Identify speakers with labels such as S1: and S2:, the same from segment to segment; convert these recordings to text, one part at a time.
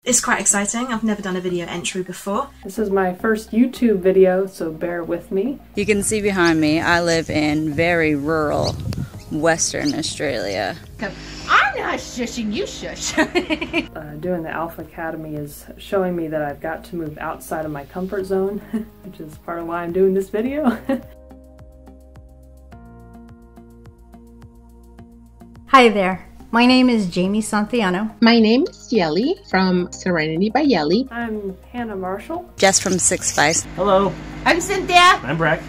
S1: It's quite exciting. I've never done a video entry before.
S2: This is my first YouTube video, so bear with me.
S3: You can see behind me, I live in very rural Western Australia.
S4: I'm not shushing, you shush.
S2: Doing the Alpha Academy is showing me that I've got to move outside of my comfort zone, which is part of why I'm doing this video.
S5: Hi there. My name is Jamie Santiano.
S6: My name is Yelly from Serenity by Yelly.
S2: I'm Hannah Marshall.
S3: Jess from Six Spice.
S7: Hello.
S4: I'm Cynthia.
S7: I'm Breck.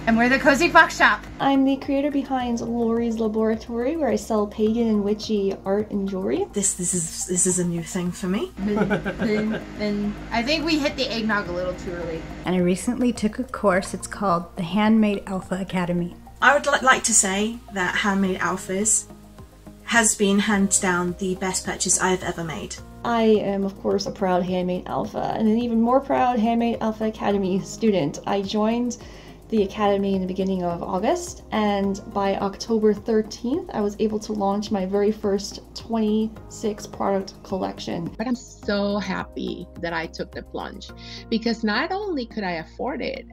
S4: And we're the Cozy Fox Shop.
S8: I'm the creator behind Lori's Laboratory, where I sell pagan and witchy art and jewelry.
S1: This is a new thing for me.
S4: And I think we hit the eggnog a little too early.
S5: And I recently took a course. It's called the Handmade Alpha Academy.
S1: I would like to say that Handmade Alphas has been hands down the best purchase I have ever made.
S8: I am, of course, a proud Handmade Alpha, and an even more proud Handmade Alpha Academy student. I joined the Academy in the beginning of August, and by October 13th, I was able to launch my very first 26 product collection.
S6: But I'm so happy that I took the plunge, because not only could I afford it,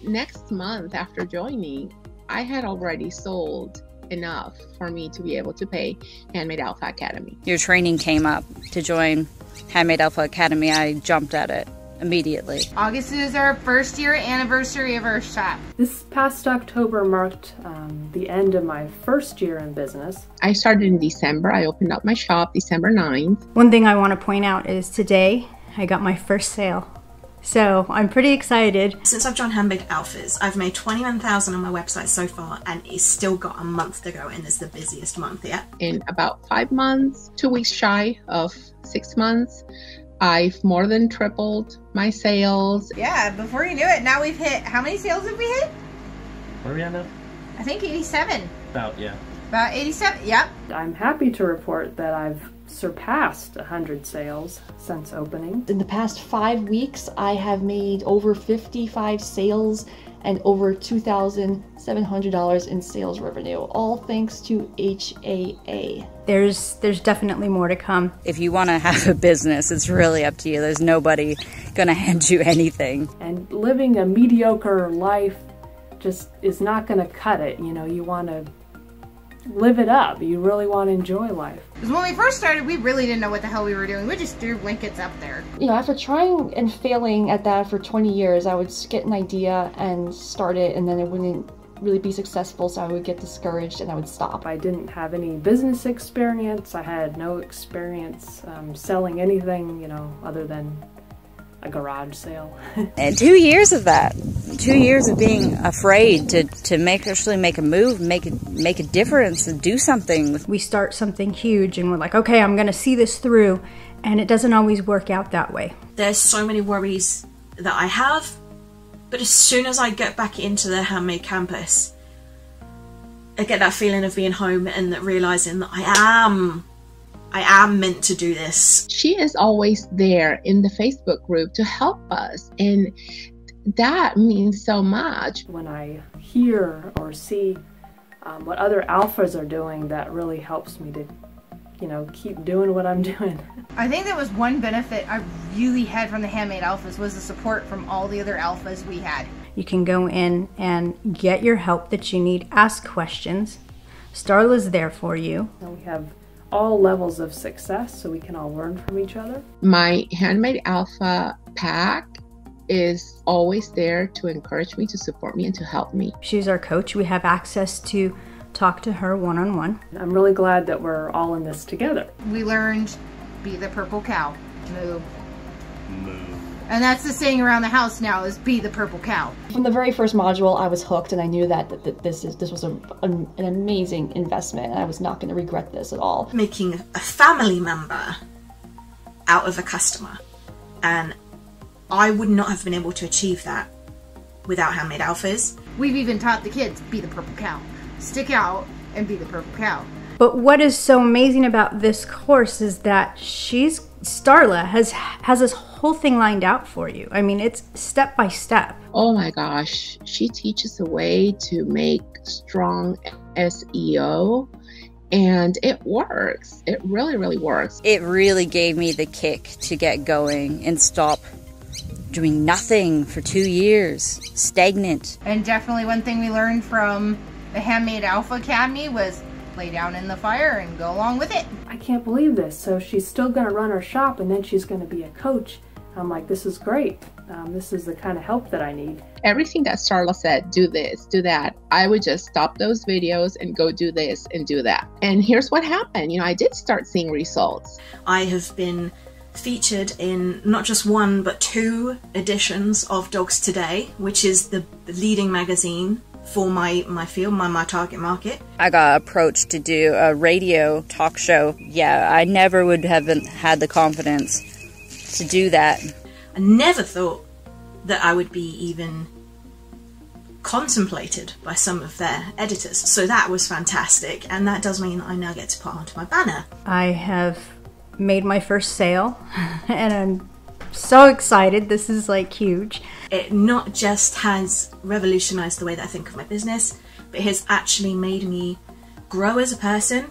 S6: next month after joining, I had already sold enough for me to be able to pay Handmade Alpha Academy.
S3: Your training came up to join Handmade Alpha Academy. I jumped at it immediately.
S4: August is our first year anniversary of our shop.
S2: This past October marked the end of my first year in business.
S6: I started in December. I opened up my shop December 9th.
S5: One thing I want to point out is today I got my first sale. So I'm pretty excited.
S1: Since I've joined Handmade Alphas, I've made 21,000 on my website so far, and it's still got a month to go, and it's the busiest month yet.
S6: In about 5 months, 2 weeks shy of 6 months, I've more than tripled my sales.
S4: Yeah, before you knew it, now we've hit, how many sales have we hit?
S7: Where are we at now?
S4: I think 87.
S7: About
S4: 87, yep.
S2: I'm happy to report that I've surpassed 100 sales since opening.
S8: In the past 5 weeks, I have made over 55 sales and over $2,700 in sales revenue, all thanks to HAA.
S5: There's definitely more to come.
S3: If you want to have a business, it's really up to you. There's nobody gonna hand you anything.
S2: And living a mediocre life just is not gonna cut it. You know, you want to live it up. You really want to enjoy life.
S4: Because when we first started, we really didn't know what the hell we were doing. We just threw blankets up there.
S8: You know, after trying and failing at that for 20 years, I would get an idea and start it, and then it wouldn't really be successful, so I would get discouraged and I would stop.
S2: I didn't have any business experience. I had no experience selling anything, you know, other than a garage sale.
S3: And 2 years of that. 2 years of being afraid to actually make a move, make a difference, and do something.
S5: We start something huge and we're like, okay, I'm gonna see this through, and it doesn't always work out that way.
S1: There's so many worries that I have, but as soon as I get back into the Handmade campus, I get that feeling of being home and realizing that I am meant to do this.
S6: She is always there in the Facebook group to help us, and that means so much.
S2: When I hear or see what other alphas are doing, that really helps me to, you know, keep doing what I'm doing.
S4: I think that was one benefit I really had from the Handmade Alphas, was the support from all the other alphas we had.
S5: You can go in and get your help that you need, ask questions. Starla's there for you.
S2: And we have all levels of success, so we can all learn from each other.
S6: My Handmade Alpha pack is always there to encourage me, to support me, and to help me.
S5: She's our coach. We have access to talk to her one-on-one.
S2: I'm really glad that we're all in this together.
S4: We learned, be the purple cow, move.
S7: Move.
S4: And that's the saying around the house now, is be the purple cow.
S8: From the very first module, I was hooked, and I knew that this was an amazing investment, and I was not going to regret this at all.
S1: Making a family member out of a customer, and I would not have been able to achieve that without Handmade Alphas.
S4: We've even taught the kids, be the purple cow. Stick out and be the purple cow.
S5: But what is so amazing about this course is that Starla has this whole thing lined out for you. I mean, it's step by step.
S6: Oh my gosh, she teaches a way to make strong SEO And it works. It really, really works.
S3: It really gave me the kick to get going and stop doing nothing for 2 years, stagnant.
S4: And definitely one thing we learned from the Handmade Alpha Academy was lay down in the fire and go along with it.
S2: I can't believe this. So she's still going to run her shop and then she's going to be a coach. I'm like, this is great. This is the kind of help that I need.
S6: Everything that Starla said, do this, do that, I would just stop those videos and go do this and do that. And here's what happened. You know, I did start seeing results.
S1: I have been featured in not just one but 2 editions of Dogs Today, which is the leading magazine for my field, my target market.
S3: I got approached to do a radio talk show. Yeah, I never would have had the confidence to do that.
S1: I never thought that I would be even contemplated by some of their editors. So that was fantastic, and that does mean I now get to put onto my banner.
S5: I have made my first sale and I'm so excited. This is like huge.
S1: It not just has revolutionized the way that I think of my business, but it has actually made me grow as a person.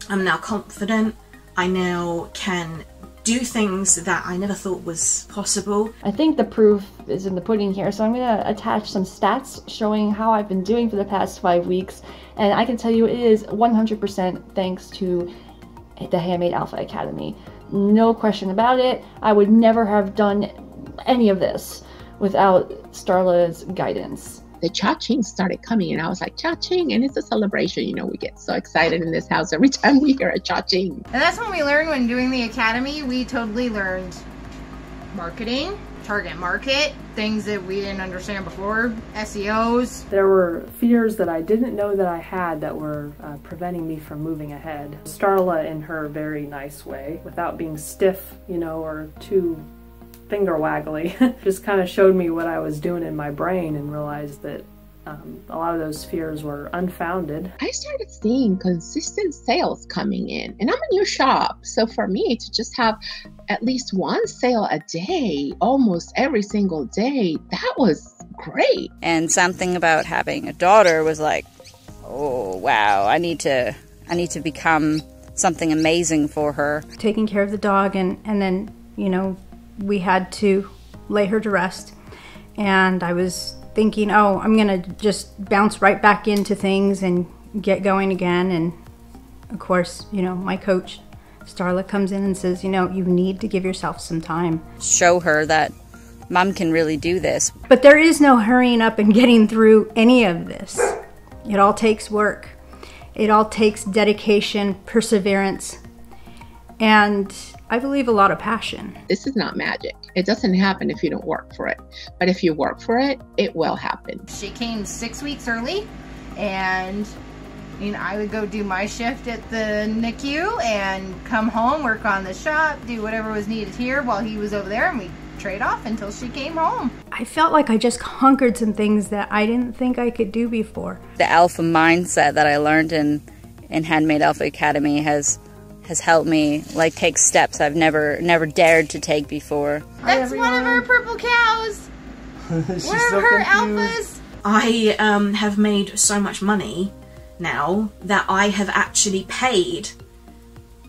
S1: I'm now confident. I now can do things that I never thought was possible.
S8: I think the proof is in the pudding here, so I'm going to attach some stats showing how I've been doing for the past 5 weeks, and I can tell you it is 100% thanks to the Handmade Alpha Academy. No question about it. I would never have done any of this without Starla's guidance.
S6: The cha-ching started coming, and I was like, cha-ching, and it's a celebration. You know, we get so excited in this house every time we hear a cha-ching.
S4: And that's what we learned when doing the academy. We totally learned marketing, target market, things that we didn't understand before, SEOs.
S2: There were fears that I didn't know that I had that were preventing me from moving ahead. Starla, in her very nice way, without being stiff, you know, or too finger waggly, just kind of showed me what I was doing in my brain and realized that a lot of those fears were unfounded.
S6: I started seeing consistent sales coming in, and I'm a new shop. So for me to just have at least 1 sale a day, almost every single day, that was great.
S3: And something about having a daughter was like, oh wow, I need to become something amazing for her.
S5: Taking care of the dog and then, you know, we had to lay her to rest, and I was thinking, oh, I'm gonna just bounce right back into things and get going again. And of course, you know, my coach Starla comes in and says, you know, you need to give yourself some time.
S3: Show her that Mom can really do this.
S5: But there is no hurrying up and getting through any of this. It all takes work. It all takes dedication, perseverance, and I believe a lot of passion.
S6: This is not magic. It doesn't happen if you don't work for it. But if you work for it, it will happen.
S4: She came 6 weeks early, and you know, I would go do my shift at the NICU and come home, work on the shop, do whatever was needed here while he was over there, and we trade off until she came home.
S5: I felt like I just conquered some things that I didn't think I could do before.
S3: The alpha mindset that I learned in Handmade Alpha Academy has helped me like take steps I've never dared to take before.
S4: That's one of our purple cows.
S7: She's
S4: One
S7: so
S4: of her
S7: confused.
S4: alphas.
S1: I have made so much money now that I have actually paid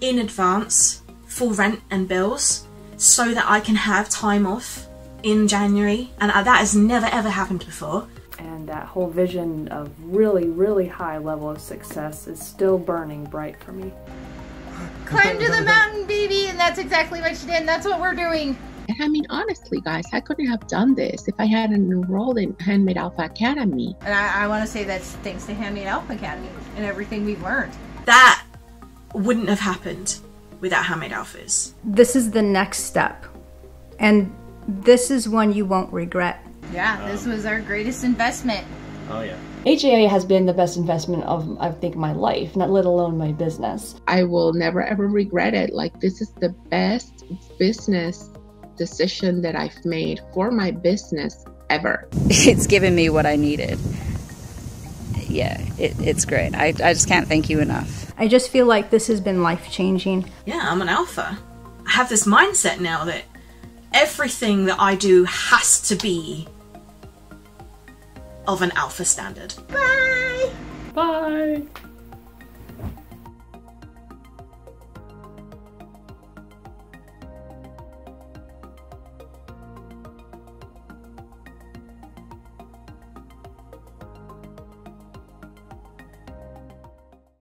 S1: in advance for rent and bills so that I can have time off in January, and that has never ever happened before.
S2: And that whole vision of really, really high level of success is still burning bright for me.
S4: Climb to the mountain, baby, and that's exactly what she did, and that's what we're doing.
S6: And I mean, honestly, guys, I couldn't have done this if I hadn't enrolled in Handmade Alpha Academy.
S4: And I want to say that's thanks to Handmade Alpha Academy and everything we've learned.
S1: That wouldn't have happened without Handmade Alphas.
S5: This is the next step, and this is one you won't regret.
S4: Yeah, this was our greatest investment.
S7: Oh yeah.
S8: HAA has been the best investment of, I think, my life, not let alone my business.
S6: I will never ever regret it. Like, this is the best business decision that I've made for my business ever.
S3: It's given me what I needed. Yeah, it's great. I just can't thank you enough.
S5: I just feel like this has been life-changing.
S1: Yeah, I'm an alpha. I have this mindset now that everything that I do has to be of an alpha standard.
S4: Bye!
S2: Bye!